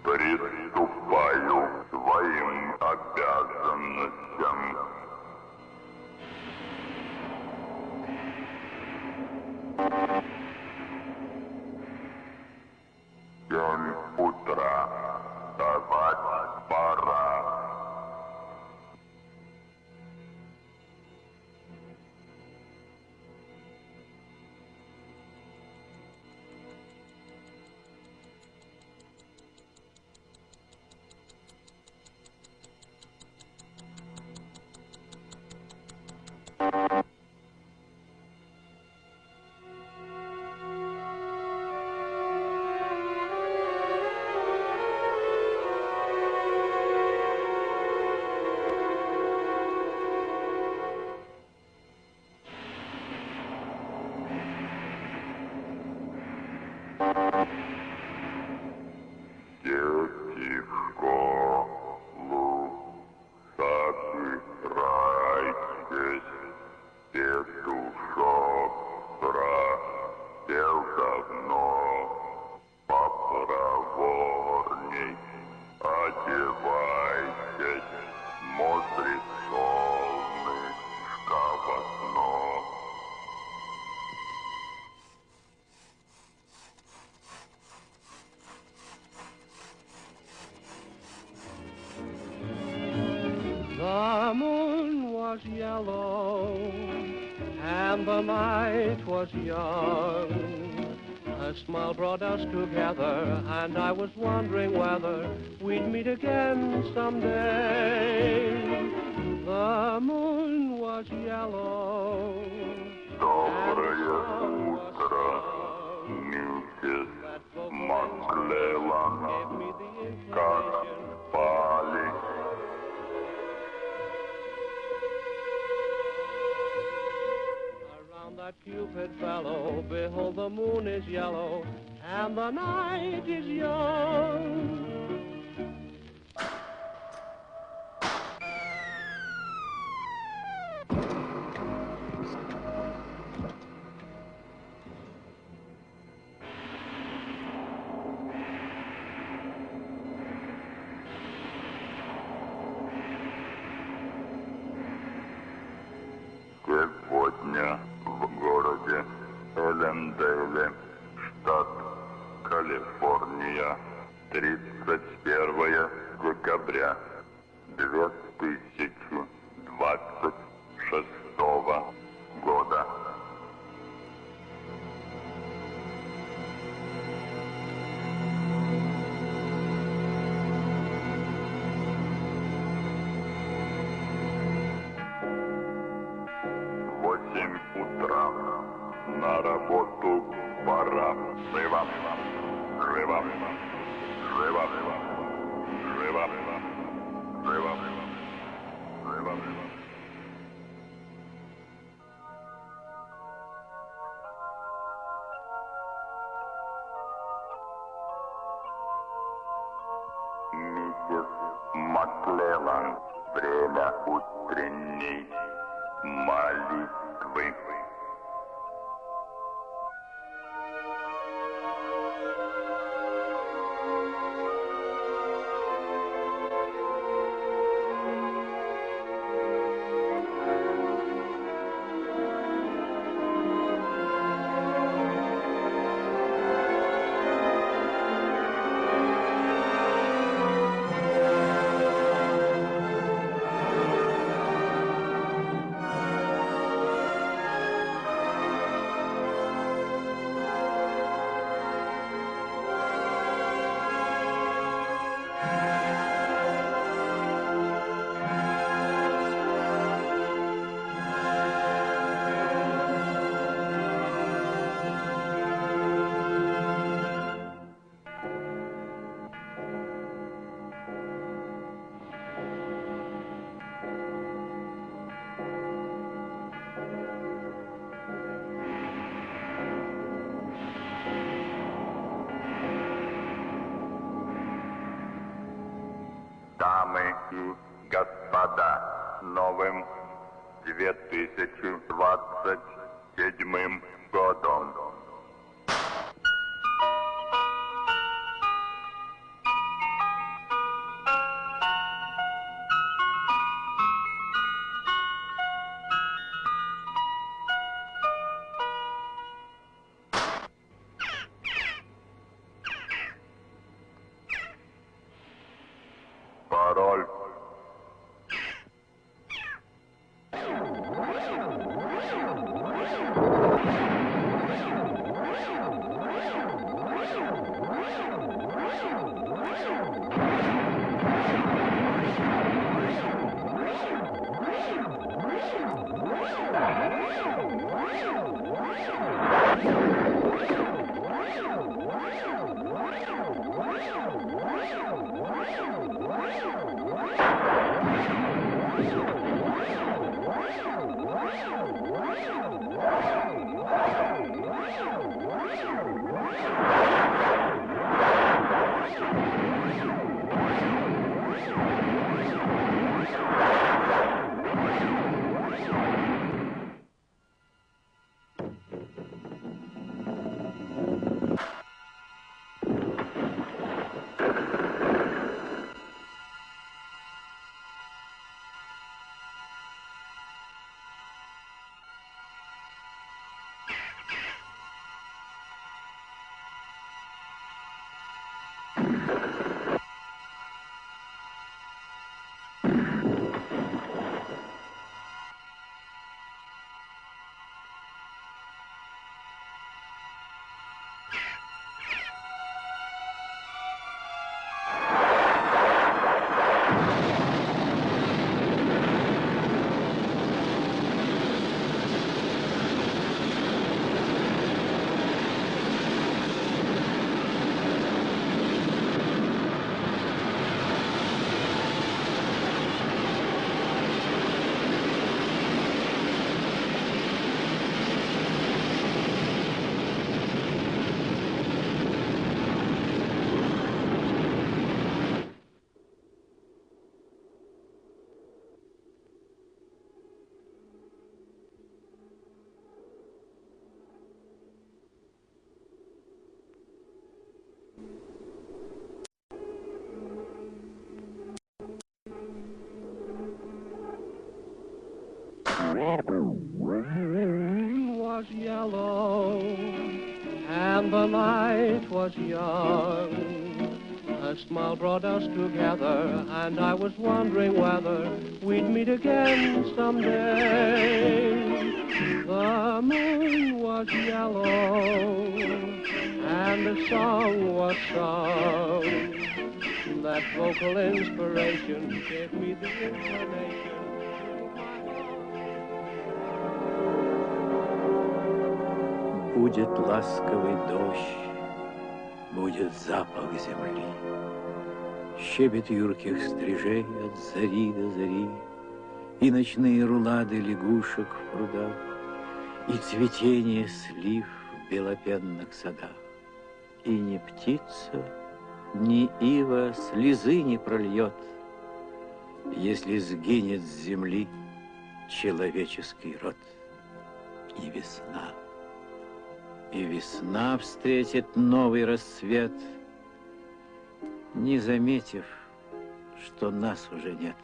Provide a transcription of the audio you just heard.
Приступаю к своим обязанностям. Семь утра. Вставать пора. Дети в школу, собирайтесь, петушок пропел давно, попроворней одевайтесь, смотрит солнышко в окно. The moon was yellow and the night was young. A smile brought us together and I was wondering whether we'd meet again someday. The moon was yellow. Доброе утро, миссис Маклеллан. Как спали? That Cupid fellow, behold the moon is yellow and the night is young. Сегодня в городе Эллендейле, штат Калифорния, 31 декабря 2026 года. Восемь утра. На работу пора. Живо, живо, живо, живо, живо, живо. Миссис Маклеллан, время утренней молитвы. Дамы и господа, с новым 2027 годом! король. Was yellow and the night was young. A smile brought us together, and I was wondering whether we'd meet again someday. The moon was yellow and the song was sung. That vocal inspiration gave me the inclination. Будет ласковый дождь, будет запах земли, щебет юрких стрижей от зари до зари, и ночные рулады лягушек в прудах, и цветение слив в белопенных садах. И ни птица, ни ива слезы не прольет, если сгинет с земли человеческий род. И весна. И весна встретит новый рассвет, не заметив, что нас уже нет.